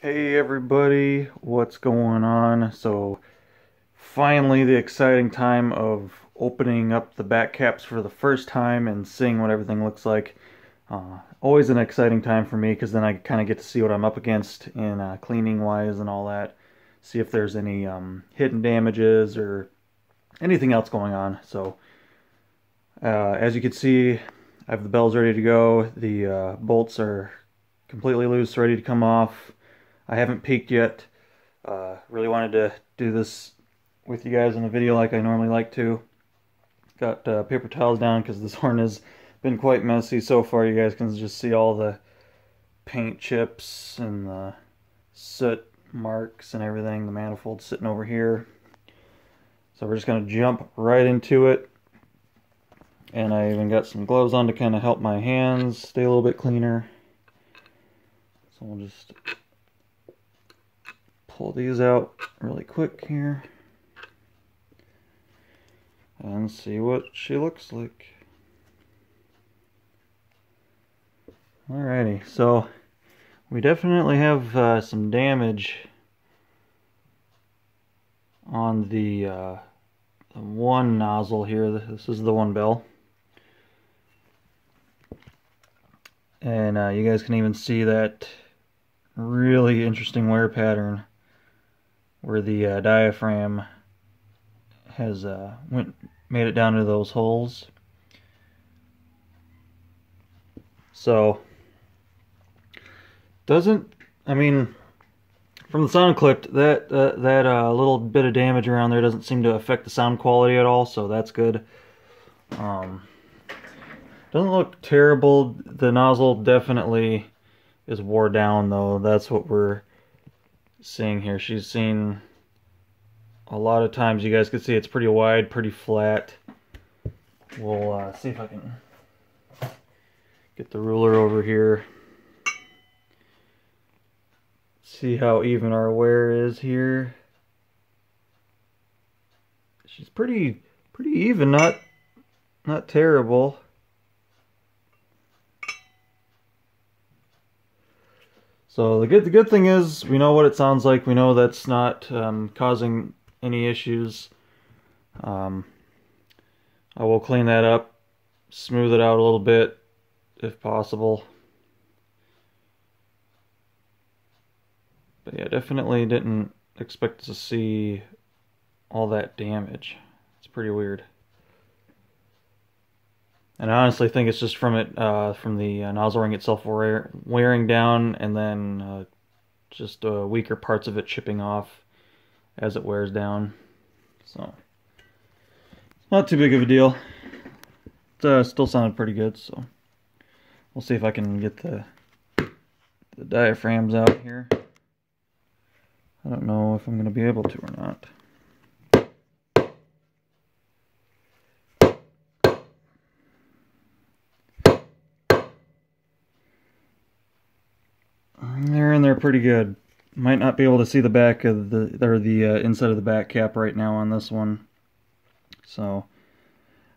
Hey everybody, what's going on? So finally the exciting time of opening up the back caps for the first time and seeing what everything looks like. Always an exciting time for me because then I kind of get to see what I'm up against in cleaning wise and all that. See if there's any hidden damages or anything else going on. So as you can see, I have the bells ready to go. The bolts are completely loose, ready to come off. I haven't peeked yet. Really wanted to do this with you guys in a video like I normally like to. Got paper towels down because this horn has been quite messy so far. You guys can just see all the paint chips and the soot marks and everything. The manifold sitting over here. So we're just going to jump right into it. And I even got some gloves on to kind of help my hands stay a little bit cleaner. So we'll just pull these out really quick here and see what she looks like. Alrighty, so we definitely have some damage on the one nozzle here. This is the one bell. And you guys can even see that really interesting wear pattern where the diaphragm has made it down to those holes. So I mean, from the sound clip, that little bit of damage around there doesn't seem to affect the sound quality at all, so that's good. Doesn't look terrible. The nozzle definitely is wore down though. That's what we're seeing here. She's seen a lot of times. You guys can see it's pretty wide, pretty flat. We'll see if I can get the ruler over here. See how even our wear is here. She's pretty even, not terrible. So the good thing is we know what it sounds like. We know that's not causing any issues. I will clean that up, smooth it out a little bit if possible. But yeah, definitely didn't expect to see all that damage. It's pretty weird. And I honestly think it's just from the nozzle ring itself wearing down, and then just weaker parts of it chipping off as it wears down. So, not too big of a deal. It still sounded pretty good, so we'll see if I can get the diaphragms out here. I don't know if I'm going to be able to or not. They're in there pretty good. Might not be able to see the back of the inside of the back cap right now on this one. So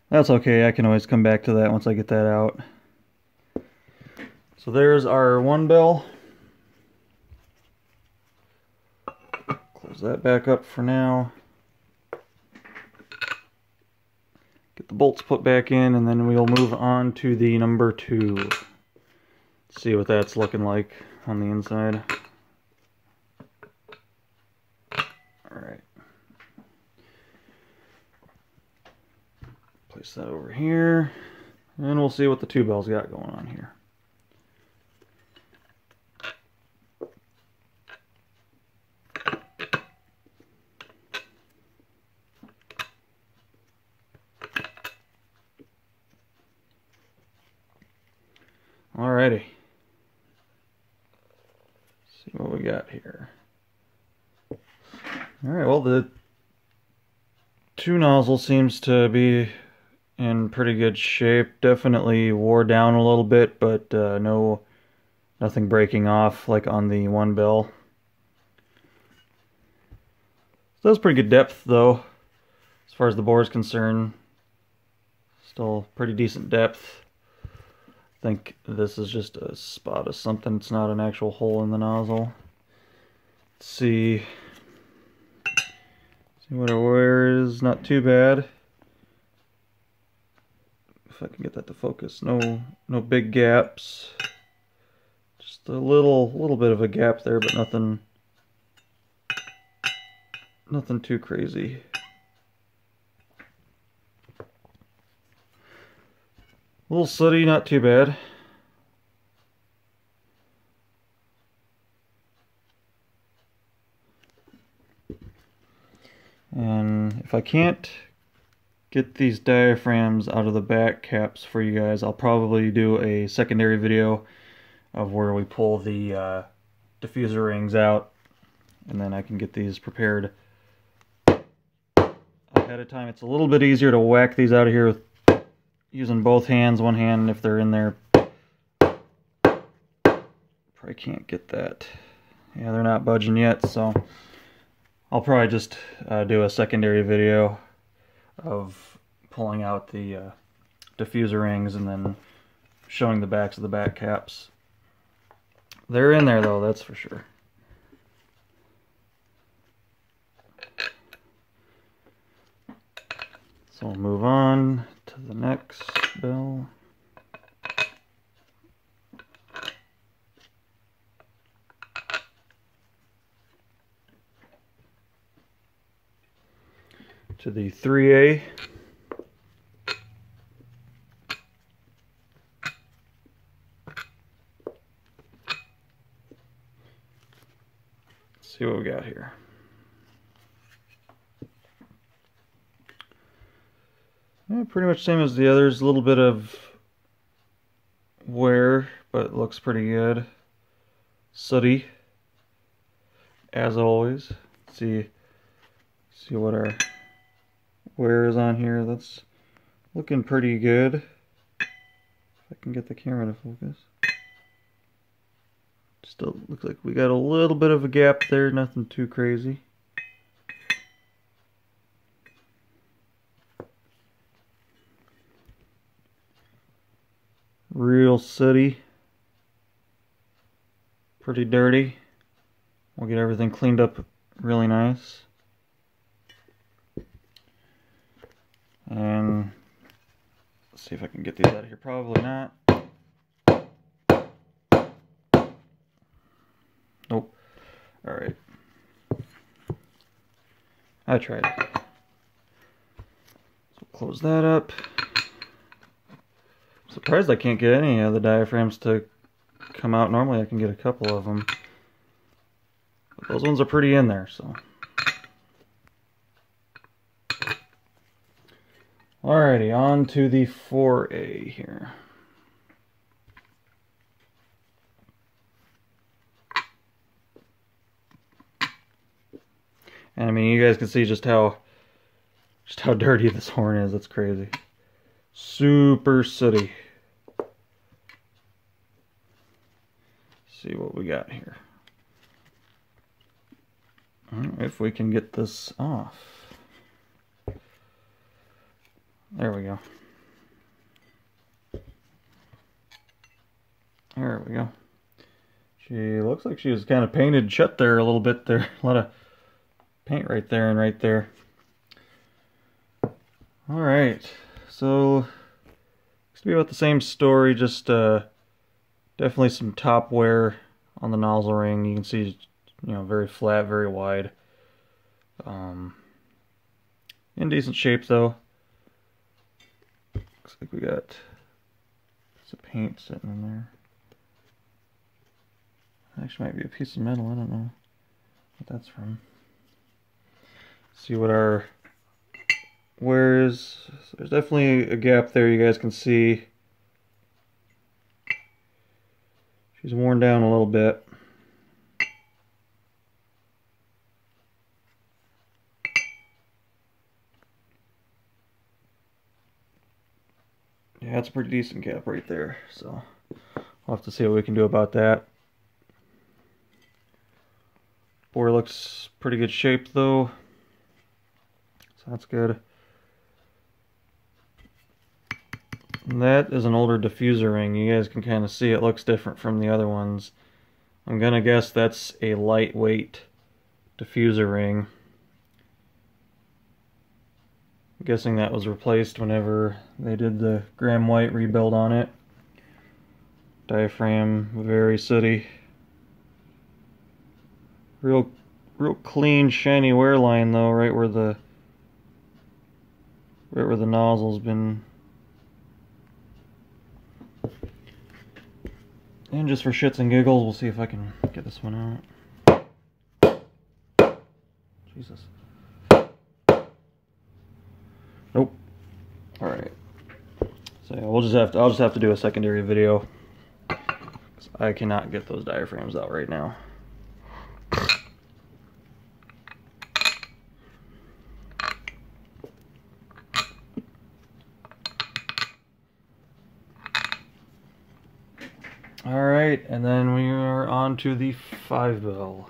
that's okay. I can always come back to that once I get that out. So there's our one bell. Close that back up for now. Get the bolts put back in, and then we'll move on to the number 2. See what that's looking like on the inside. Alright. Place that over here, and we'll see what the 2 bells got going on here. Alrighty. See what we got here. Alright, well, the 2 nozzle seems to be in pretty good shape. Definitely wore down a little bit, but nothing breaking off like on the 1 bell. So that's pretty good depth though, as far as the bore is concerned. Still pretty decent depth. I think this is just a spot of something. It's not an actual hole in the nozzle. Let's see what our wear is. Not too bad. If I can get that to focus. No big gaps. Just a little bit of a gap there, but nothing too crazy. A little sooty, not too bad. And if I can't get these diaphragms out of the back caps for you guys, I'll probably do a secondary video of where we pull the diffuser rings out, and then I can get these prepared ahead of time. It's a little bit easier to whack these out of here with using both hands. One hand if they're in there. Probably can't get that. Yeah, they're not budging yet, so I'll probably just do a secondary video of pulling out the diffuser rings and then showing the backs of the back caps. They're in there though, that's for sure. So we'll move on to the next bell. To the 3A. Let's see what we got here. Yeah, pretty much same as the others. A little bit of wear, but it looks pretty good. Sooty, as always. See what our wear is on here. That's looking pretty good. If I can get the camera to focus. Still looks like we got a little bit of a gap there, nothing too crazy. Real sooty. Pretty dirty. We'll get everything cleaned up really nice. And let's see if I can get these out of here. Probably not. Nope. Alright. I tried it. So close that up. Surprised I can't get any of the diaphragms to come out. Normally I can get a couple of them. But those ones are pretty in there, so. Alrighty, on to the 4A here. And I mean, you guys can see just how dirty this horn is. That's crazy. Super sooty. See what we got here. If we can get this off. There we go. There we go. She looks like she was kind of painted shut there a little bit there. A lot of paint right there and right there. Alright, so looks to be about the same story, just definitely some top wear on the nozzle ring. You can see, you know, very flat, very wide. In decent shape though. Looks like we got some paint sitting in there. Actually might be a piece of metal, I don't know what that's from. See what our wear is. So there's definitely a gap there, you guys can see. She's worn down a little bit. Yeah, that's a pretty decent gap right there, so we'll have to see what we can do about that. Bore looks pretty good shape though, so that's good. And that is an older diffuser ring. You guys can kind of see it looks different from the other ones. I'm gonna guess that's a lightweight diffuser ring. I'm guessing that was replaced whenever they did the Graham White rebuild on it. Diaphragm, very sooty. Real clean, shiny wear line though, right where the nozzle's been. And just for shits and giggles, we'll see if I can get this one out. Jesus. Nope. All right. So yeah, I'll just have to do a secondary video, 'cause I cannot get those diaphragms out right now. All right, and then we are on to the 5 bell.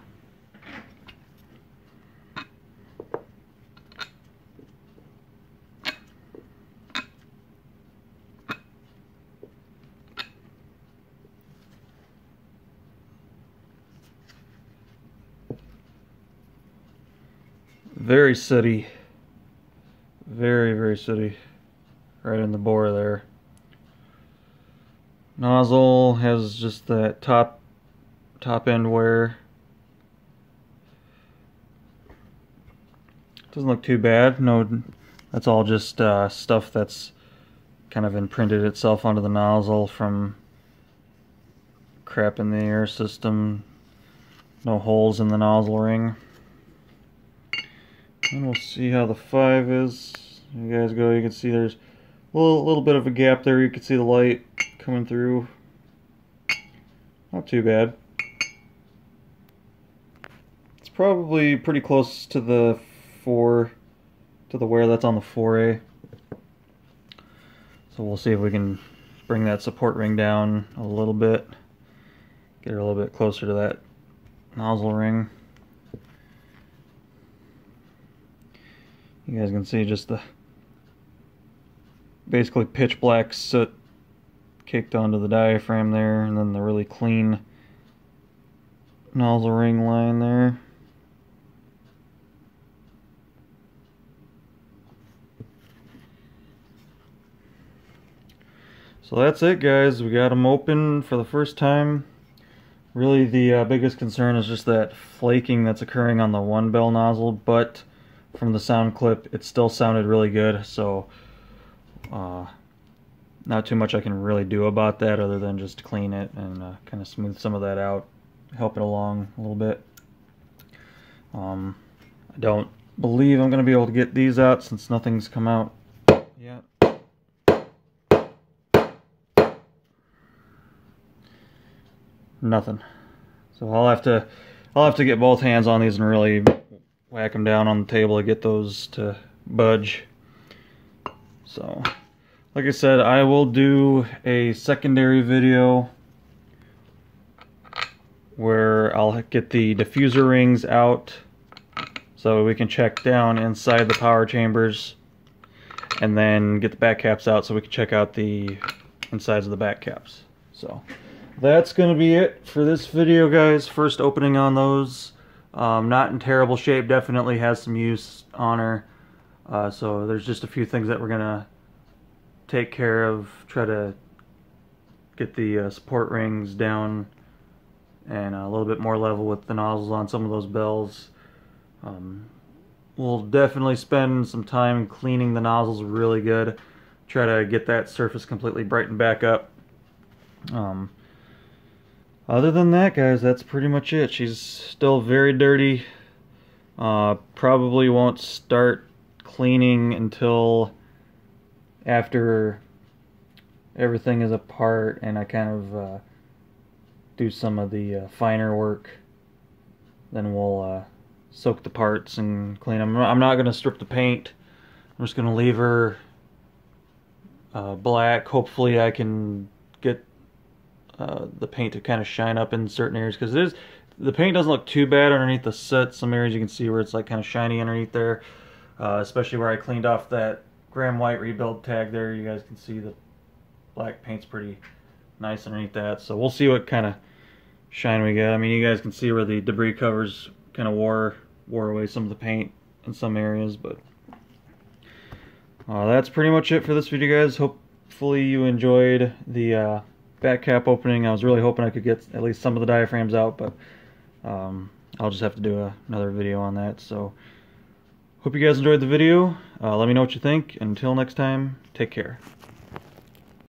Very sooty, very sooty, right in the bore there. Nozzle has just that top end wear. Doesn't look too bad. No, that's all just stuff that's kind of imprinted itself onto the nozzle from crap in the air system. No holes in the nozzle ring. And we'll see how the 5 is. You guys go, you can see there's a little bit of a gap there. You can see the light coming through. Not too bad. It's probably pretty close to the 4, to the wear that's on the 4A. So we'll see if we can bring that support ring down a little bit. Get her a little bit closer to that nozzle ring. You guys can see just the basically pitch black soot caked onto the diaphragm there, and then the really clean nozzle ring line there. So that's it, guys. We got them open for the first time. Really the biggest concern is just that flaking that's occurring on the 1 bell nozzle, but from the sound clip it still sounded really good, so not too much I can really do about that other than just clean it and kind of smooth some of that out, help it along a little bit. I don't believe I'm going to be able to get these out since nothing's come out yet. Nothing. So I'll have to get both hands on these and really whack them down on the table to get those to budge. So like I said, I will do a secondary video where I'll get the diffuser rings out so we can check down inside the power chambers, and then get the back caps out so we can check out the insides of the back caps. So that's going to be it for this video, guys. First opening on those. Not in terrible shape, definitely has some use on her. So there's just a few things that we're going to take care of, try to get the support rings down and a little bit more level with the nozzles on some of those bells. We'll definitely spend some time cleaning the nozzles really good, try to get that surface completely brightened back up. Other than that, guys, that's pretty much it. She's still very dirty. Probably won't start cleaning until after everything is apart and I kind of do some of the finer work. Then we'll soak the parts and clean them. I'm not going to strip the paint. I'm just going to leave her black. Hopefully I can get the paint to kind of shine up in certain areas, because the paint doesn't look too bad underneath the soot. Some areas you can see where it's like kind of shiny underneath there, especially where I cleaned off that Graham White rebuild tag there. You guys can see the black paint's pretty nice underneath that. So we'll see what kind of shine we get. I mean, you guys can see where the debris covers kind of wore wore away some of the paint in some areas, but that's pretty much it for this video, guys. Hopefully you enjoyed the back cap opening. I was really hoping I could get at least some of the diaphragms out, but I'll just have to do another video on that. So hope you guys enjoyed the video. Let me know what you think. Until next time, take care.